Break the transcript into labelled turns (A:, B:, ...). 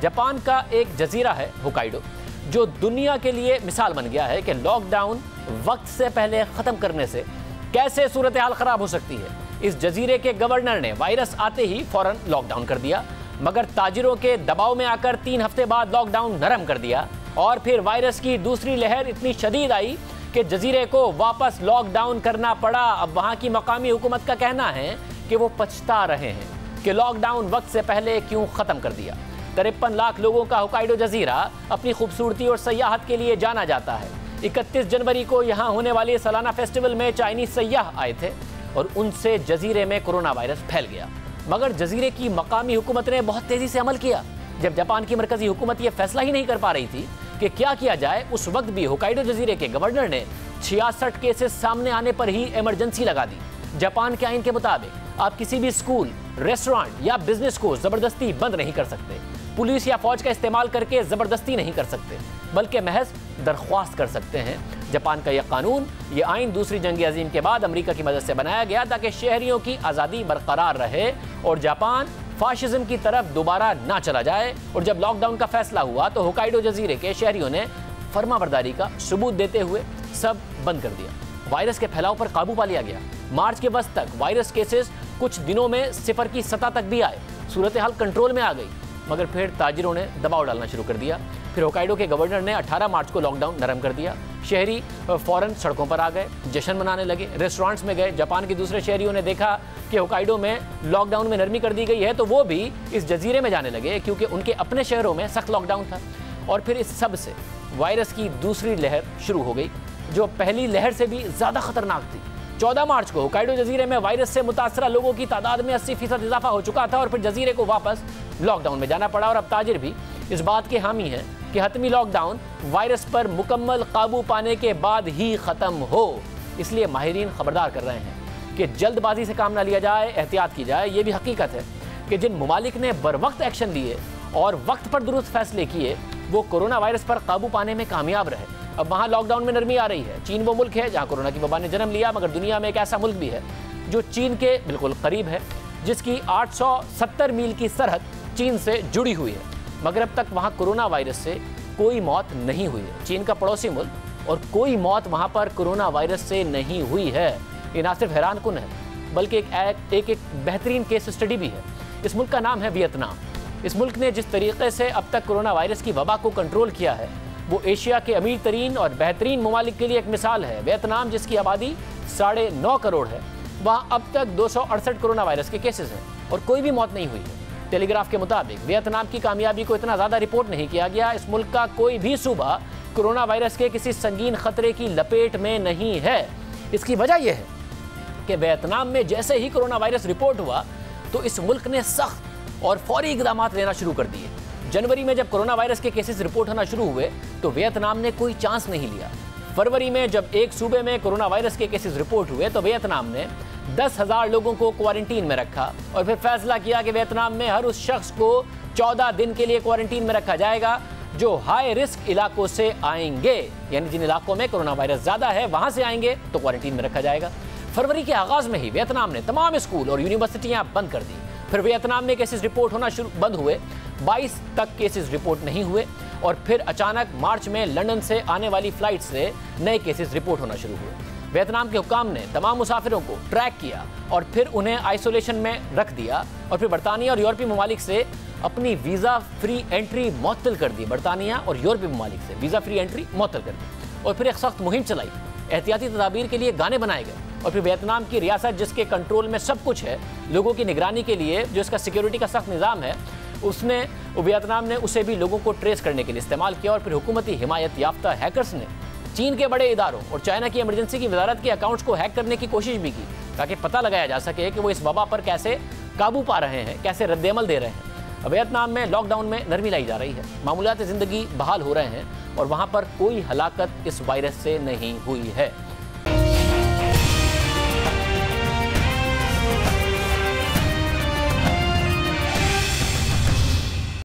A: Japan का एक जजीरा है होकाइडो, जो दुनिया के लिए मिसाल बन गया है कि लॉकडाउन वक्त से पहले खत्म करने से कैसे सूरत हाल खराब हो सकती है। इस जजीरे के गवर्नर ने वायरस आते ही फौरन लॉकडाउन कर दिया, मगर ताजिरों के दबाव में आकर 3 हफ्ते बाद लॉकडाउन नरम कर दिया और फिर वायरस की दूसरी लहर इतनी शदीद आई कि जजीरे को वापस लॉकडाउन करना पड़ा। अब वहां की मकामी हुकूमत का कहना है कि वो पछता रहे हैं कि लॉकडाउन वक्त से पहले क्यों खत्म कर दिया। 53 लाख लोगों का होकाइडो जजीरा अपनी खूबसूरती और सयाहत के लिए जाना जाता है। 31 जनवरी को यहाँ होने वाले सालाना फेस्टिवल में चाइनीज सयाह आए थे और उनसे जजीरे में कोरोना वायरस फैल गया, मगर जजीरे की मकामी हुकूमत ने बहुत तेजी से अमल किया। जब जापान की मरकजी हुकूमत यह फैसला ही नहीं कर पा रही थी कि क्या किया जाए, उस वक्त भी होकाइडो जजीरे के गवर्नर ने 66 केसेस सामने आने पर ही इमरजेंसी लगा दी। जापान के आइन के मुताबिक आप किसी भी स्कूल, रेस्टोरेंट या बिजनेस को जबरदस्ती बंद नहीं कर सकते, पुलिस या फौज का इस्तेमाल करके जबरदस्ती नहीं कर सकते, बल्कि महज दरख्वास्त कर सकते हैं। जापान का यह कानून, यह आइन दूसरी जंग अजीम के बाद अमेरिका की मदद से बनाया गया ताकि शहरियों की आज़ादी बरकरार रहे और जापान फाशिज्म की तरफ दोबारा ना चला जाए। और जब लॉकडाउन का फैसला हुआ तो होकाइडो जजीरे के शहरियों ने फर्माबरदारी का सबूत देते हुए सब बंद कर दिया। वायरस के फैलाव पर काबू पा लिया गया। मार्च के वस्त तक वायरस केसेस कुछ दिनों में 0 की सतह तक भी आए, सूरत हाल कंट्रोल में आ गई, मगर फिर ताजिरों ने दबाव डालना शुरू कर दिया। फिर होकाइडो के गवर्नर ने 18 मार्च को लॉकडाउन नरम कर दिया। शहरी फौरन सड़कों पर आ गए, जश्न मनाने लगे, रेस्टोरेंट्स में गए। जापान के दूसरे शहरियों ने देखा कि होकाइडो में लॉकडाउन में नरमी कर दी गई है तो वो भी इस जजीरे में जाने लगे, क्योंकि उनके अपने शहरों में सख्त लॉकडाउन था। और फिर इस सब से वायरस की दूसरी लहर शुरू हो गई, जो पहली लहर से भी ज़्यादा खतरनाक थी। 14 मार्च को होकाइडो जजीरे में वायरस से मुतासरा लोगों की तादाद में 80% इजाफा हो चुका था और फिर जजीरे को वापस लॉकडाउन में जाना पड़ा। और अब ताजिर भी इस बात के हामी हैं कि हतमी लॉकडाउन वायरस पर मुकम्मल काबू पाने के बाद ही ख़त्म हो। इसलिए माहिरीन खबरदार कर रहे हैं कि जल्दबाजी से काम ना लिया जाए, एहतियात की जाए। ये भी हकीकत है कि जिन ममालिक ने बर वक्त एक्शन लिए और वक्त पर दुरुस्त फैसले किए, वो कोरोना वायरस पर काबू पाने में कामयाब रहे। अब वहाँ लॉकडाउन में नरमी आ रही है। चीन वो मुल्क है जहाँ कोरोना की वबा ने जन्म लिया, मगर दुनिया में एक ऐसा मुल्क भी है जो चीन के बिल्कुल करीब है, जिसकी 870 मील की सरहद चीन से जुड़ी हुई है, मगर अब तक वहाँ कोरोना वायरस से कोई मौत नहीं हुई है। चीन का पड़ोसी मुल्क, और कोई मौत वहाँ पर कोरोना वायरस से नहीं हुई है। ये ना सिर्फ हैरानकुन है, बल्कि एक बेहतरीन केस स्टडी भी है। इस मुल्क का नाम है वियतनाम। इस मुल्क ने जिस तरीके से अब तक कोरोना वायरस की वबा को कंट्रोल किया है, वो एशिया के अमीर तरीन और बेहतरीन ममालिक के लिए एक मिसाल है। वियतनाम, जिसकी आबादी 9.5 करोड़ है, वहाँ अब तक 268 कोरोना वायरस के केसेस हैं और कोई भी मौत नहीं हुई है। टेलीग्राफ के मुताबिक वियतनाम की कामयाबी को इतना ज़्यादा रिपोर्ट नहीं किया गया। इस मुल्क का कोई भी सूबा कोरोना वायरस के किसी संगीन खतरे की लपेट में नहीं है। इसकी वजह यह है कि वियतनाम में जैसे ही कोरोना वायरस रिपोर्ट हुआ तो इस मुल्क ने सख्त और फौरी इक़दाम लेना शुरू कर दिए। जनवरी में जब कोरोना वायरस के केसेस रिपोर्ट होना शुरू हुए तो वियतनाम ने कोई चांस नहीं लिया। फरवरी में जब एक सूबे में कोरोना वायरस के केसेस रिपोर्ट हुए तो वियतनाम ने 10,000 लोगों को क्वारंटीन में रखा और फिर फैसला किया कि वियतनाम में हर उस शख्स को 14 दिन के लिए क्वारंटीन में रखा जाएगा जो हाई रिस्क इलाकों से आएंगे, यानी जिन इलाकों में कोरोना वायरस ज़्यादा है वहाँ से आएंगे तो क्वारंटीन में रखा जाएगा। फरवरी के आगाज़ में ही वियतनाम ने तमाम स्कूल और यूनिवर्सिटियाँ बंद कर दी। फिर वियतनाम में केसेस रिपोर्ट होना बंद हुए, 22 तक केसेस रिपोर्ट नहीं हुए और फिर अचानक मार्च में लंदन से आने वाली फ्लाइट से नए केसेस रिपोर्ट होना शुरू हुए। वियतनाम के हुक्काम ने तमाम मुसाफिरों को ट्रैक किया और फिर उन्हें आइसोलेशन में रख दिया और फिर बरतानिया और यूरोपीय ममालिक से अपनी वीज़ा फ्री एंट्री मुअत्तल कर दी। बरतानिया और यूरोपीय ममालिक से वीज़ा फ्री एंट्री मुअत्तल कर दी और फिर एक सख्त मुहिम चलाई। एहतियाती तदाबीर के लिए गाने बनाए गए और फिर वियतनाम की रियासत, जिसके कंट्रोल में सब कुछ है, लोगों की निगरानी के लिए जो इसका सिक्योरिटी का सख्त निज़ाम है, वियतनाम ने उसे भी लोगों को ट्रेस करने के लिए इस्तेमाल किया। और फिर हुकूमती हिमायत याफ्ता हैकर्स ने चीन के बड़े इदारों और चाइना की इमरजेंसी की वजारत के अकाउंट्स को हैक करने की कोशिश भी की ताकि पता लगाया जा सके कि वो इस वबा पर कैसे काबू पा रहे हैं, कैसे रद्देअमल दे रहे हैं। वियतनाम में लॉकडाउन में नरमी लाई जा रही है, मामूलात ज़िंदगी बहाल हो रहे हैं और वहाँ पर कोई हलाकत इस वायरस से नहीं हुई है।